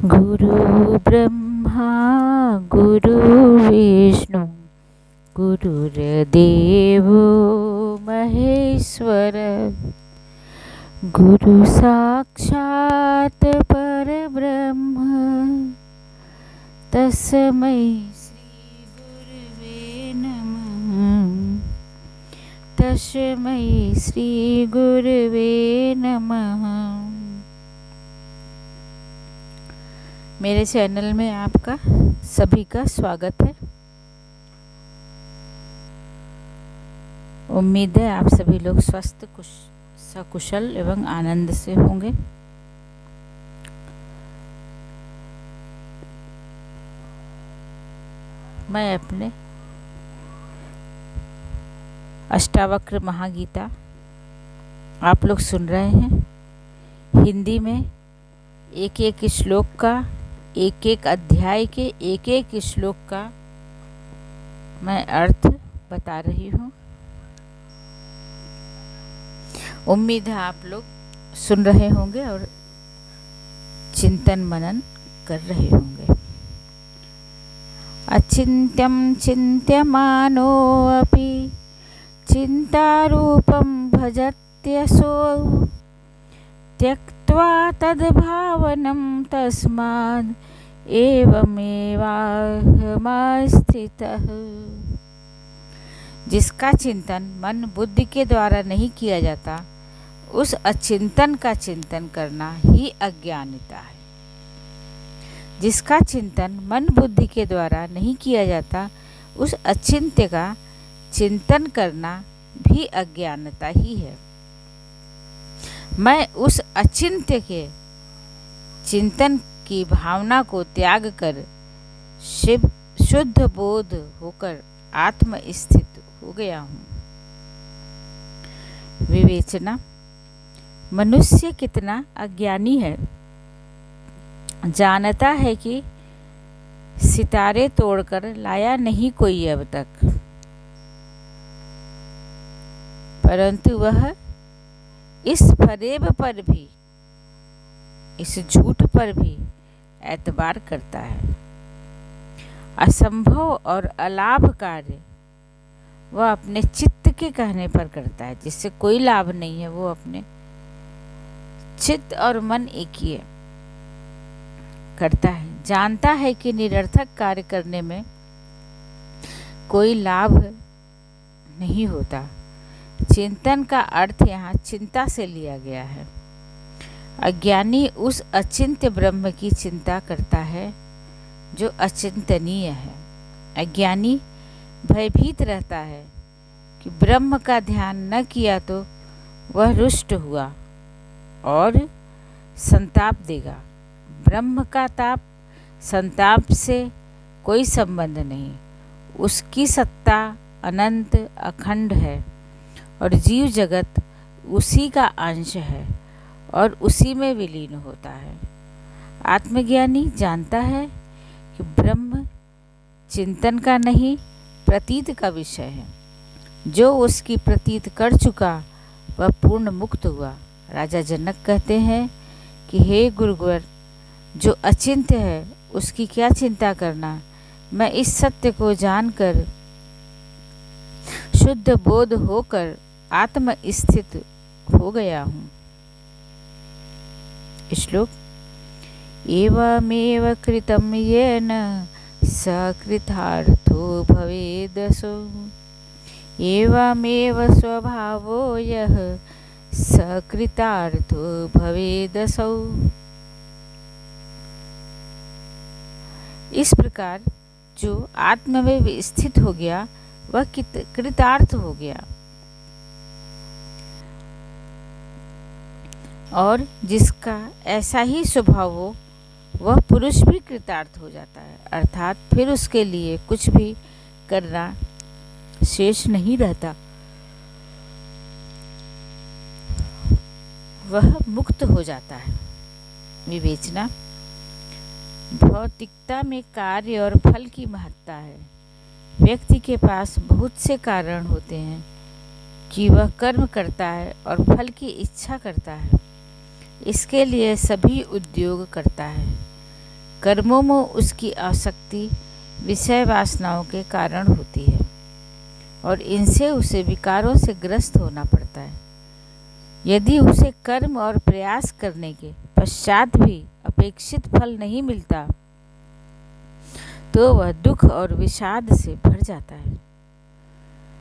गुरु ब्रह्मा गुरु विष्णु गुरुर्देवो महेश्वर गुरु साक्षात् परब्रह्म तस्मै श्री गुरुवे नमः। तस्मै श्री गुरुवे नमः। मेरे चैनल में आपका सभी का स्वागत है। उम्मीद है आप सभी लोग स्वस्थ सकुशल एवं आनंद से होंगे। मैं अपने अष्टावक्र महागीता आप लोग सुन रहे हैं। हिंदी में एक एक श्लोक का, एक एक अध्याय के एक एक श्लोक का मैं अर्थ बता रही हूँ। उम्मीद है आप लोग सुन रहे होंगे और चिंतन मनन कर रहे होंगे। अचिन्त्यं चिन्त्यमानोऽपि चिन्तारूपं भजत्यसो त्यक्त्वा तद्भावनं तस्माद् एवमेवाहमस्थितः। जिसका चिंतन मन बुद्धि के द्वारा नहीं किया जाता, उस अचिंतन का चिंतन करना ही अज्ञानता है। जिसका चिंतन मन बुद्धि के द्वारा नहीं किया जाता, उस अचिंत्य का चिंतन करना भी अज्ञानता ही है। मैं उस अचिंत्य के चिंतन की भावना को त्याग कर शुद्ध बोध होकर आत्म स्थित हो गया हूँ। विवेचना। मनुष्य कितना अज्ञानी है। जानता है कि सितारे तोड़कर लाया नहीं कोई अब तक, परंतु वह इस फरेब पर भी, इस झूठ पर भी एतबार करता है। असंभव और अलाभ कार्य वह अपने चित्त के कहने पर करता है। जिससे कोई लाभ नहीं है, वो अपने चित्त और मन एक ही है, करता है। जानता है कि निरर्थक कार्य करने में कोई लाभ नहीं होता। चिंतन का अर्थ यहाँ चिंता से लिया गया है। अज्ञानी उस अचिंत्य ब्रह्म की चिंता करता है जो अचिंतनीय है। अज्ञानी भयभीत रहता है कि ब्रह्म का ध्यान न किया तो वह रुष्ट हुआ और संताप देगा। ब्रह्म का ताप संताप से कोई संबंध नहीं। उसकी सत्ता अनंत अखंड है और जीव जगत उसी का अंश है और उसी में विलीन होता है। आत्मज्ञानी जानता है कि ब्रह्म चिंतन का नहीं, प्रतीत का विषय है। जो उसकी प्रतीत कर चुका वह पूर्ण मुक्त हुआ। राजा जनक कहते हैं कि हे गुरुवर, जो अचिंत्य है उसकी क्या चिंता करना। मैं इस सत्य को जानकर शुद्ध बोध होकर आत्म स्थित हो गया हूँ। श्लोक। एवमेव कृतं येन सकृतार्थो भवेदसो एवमेव स्वभावो यः सकृतार्थो भवेदसौ। इस प्रकार जो आत्म में स्थित हो गया वह कृतार्थ हो गया, और जिसका ऐसा ही स्वभाव हो वह पुरुष भी कृतार्थ हो जाता है। अर्थात फिर उसके लिए कुछ भी करना शेष नहीं रहता। वह मुक्त हो जाता है। विवेचना। भौतिकता में कार्य और फल की महत्ता है। व्यक्ति के पास बहुत से कारण होते हैं कि वह कर्म करता है और फल की इच्छा करता है। इसके लिए सभी उद्योग करता है। कर्मों में उसकी आसक्ति विषय वासनाओं के कारण होती है और इनसे उसे विकारों से ग्रस्त होना पड़ता है। यदि उसे कर्म और प्रयास करने के पश्चात भी अपेक्षित फल नहीं मिलता तो वह दुख और विषाद से भर जाता है।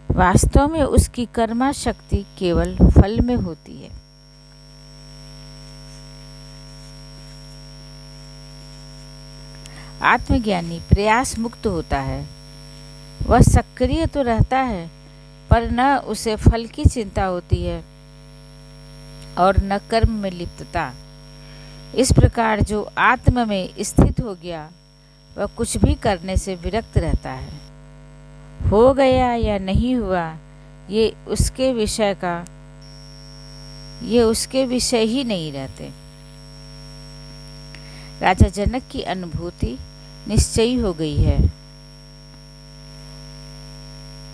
वास्तव में उसकी कर्मा शक्ति केवल फल में होती है। आत्मज्ञानी प्रयास मुक्त होता है। वह सक्रिय तो रहता है पर न उसे फल की चिंता होती है और न कर्म में लिप्तता। इस प्रकार जो आत्म में स्थित हो गया वह कुछ भी करने से विरक्त रहता है। हो गया या नहीं हुआ ये उसके विषय ही नहीं रहते। राजा जनक की अनुभूति निश्चयी हो गई है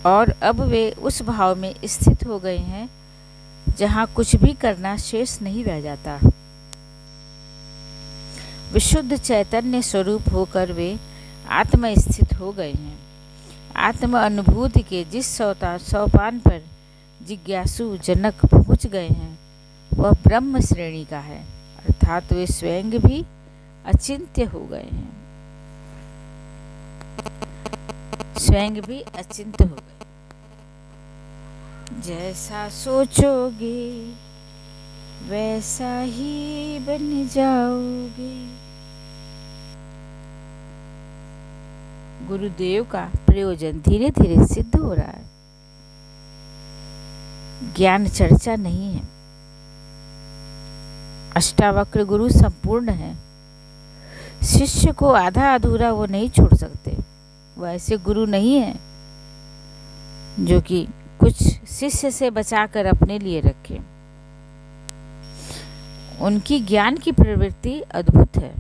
और अब वे उस भाव में स्थित हो गए हैं जहाँ कुछ भी करना शेष नहीं रह जाता। विशुद्ध चैतन्य स्वरूप होकर वे आत्म स्थित हो गए हैं। आत्म अनुभूति के जिस सोपान पर जिज्ञासु जनक पहुँच गए हैं वह ब्रह्म श्रेणी का है, अर्थात वे स्वयं भी अचिंत्य हो गए हैं। स्वयं भी अचिंत्य हो गए। जैसा सोचोगे वैसा ही बन जाओगे। गुरुदेव का प्रयोजन धीरे धीरे सिद्ध हो रहा है। ज्ञान चर्चा नहीं है। अष्टावक्र गुरु संपूर्ण है। शिष्य को आधा अधूरा वो नहीं छोड़ सकते। वो ऐसे गुरु नहीं है जो कि कुछ शिष्य से बचाकर अपने लिए रखे। उनकी ज्ञान की प्रवृत्ति अद्भुत है।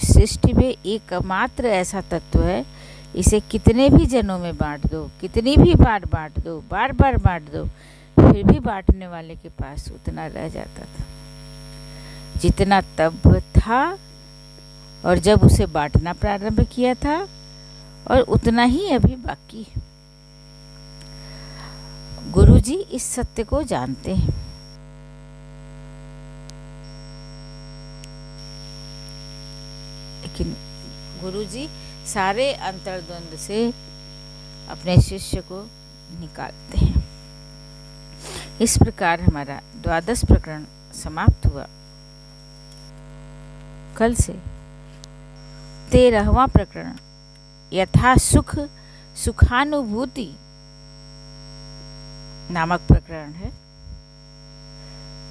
सृष्टि में एकमात्र ऐसा तत्व है, इसे कितने भी जनों में बांट दो, कितनी भी बार बांट दो, बार बार बांट दो, फिर भी बांटने वाले के पास उतना रह जाता था जितना तब था और जब उसे बांटना प्रारंभ किया था, और उतना ही अभी बाकी है। गुरुजी इस सत्य को जानते हैं। लेकिन गुरुजी सारे अंतर्द्वंद से अपने शिष्य को निकालते हैं। इस प्रकार हमारा 12वां प्रकरण समाप्त हुआ। कल से 13वां प्रकरण यथा सुख सुखानुभूति नामक प्रकरण है।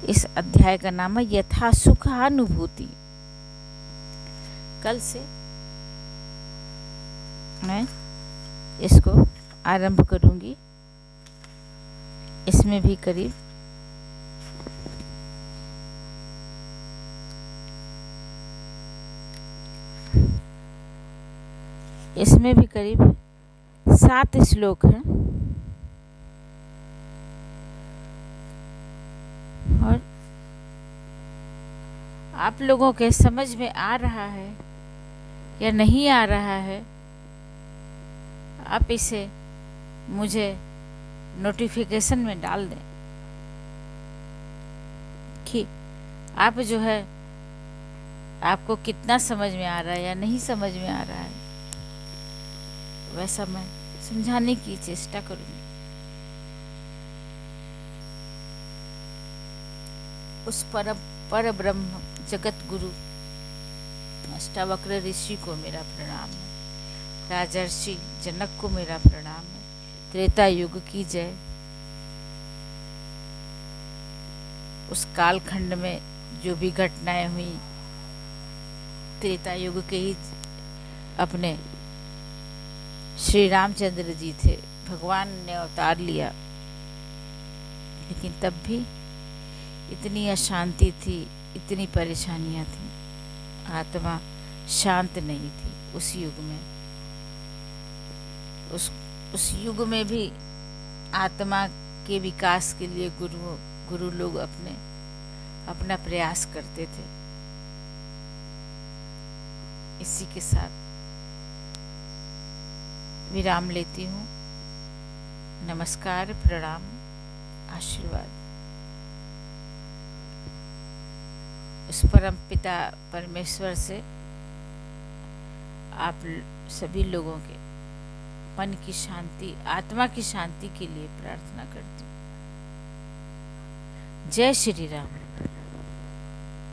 इस अध्याय का नाम है यथा सुखानुभूति। कल से मैं इसको आरंभ करूंगी। इसमें भी करीब इसमें भी करीब 7 श्लोक हैं और आप लोगों के समझ में आ रहा है या नहीं आ रहा है, आप इसे मुझे नोटिफिकेशन में डाल दें कि आप जो है आपको कितना समझ में आ रहा है या नहीं समझ में आ रहा है। वैसा मैं समझाने की चेष्टा करूंगी। उस पर ब्रह्म जगत गुरु अष्टावक्र ऋषि को मेरा प्रणाम है। राजर्षि जनक को मेरा प्रणाम है। त्रेता युग की जय। उस कालखंड में जो भी घटनाएं हुई, त्रेता युग के ही अपने श्री रामचंद्र जी थे, भगवान ने अवतार लिया, लेकिन तब भी इतनी अशांति थी, इतनी परेशानियां थी, आत्मा शांत नहीं थी उस युग में। उस युग में भी आत्मा के विकास के लिए गुरु लोग अपना प्रयास करते थे। इसी के साथ विराम लेती हूँ। नमस्कार, प्रणाम, आशीर्वाद। उस परम पिता परमेश्वर से आप सभी लोगों के मन की शांति, आत्मा की शांति के लिए प्रार्थना करती हूँ। जय श्री राम।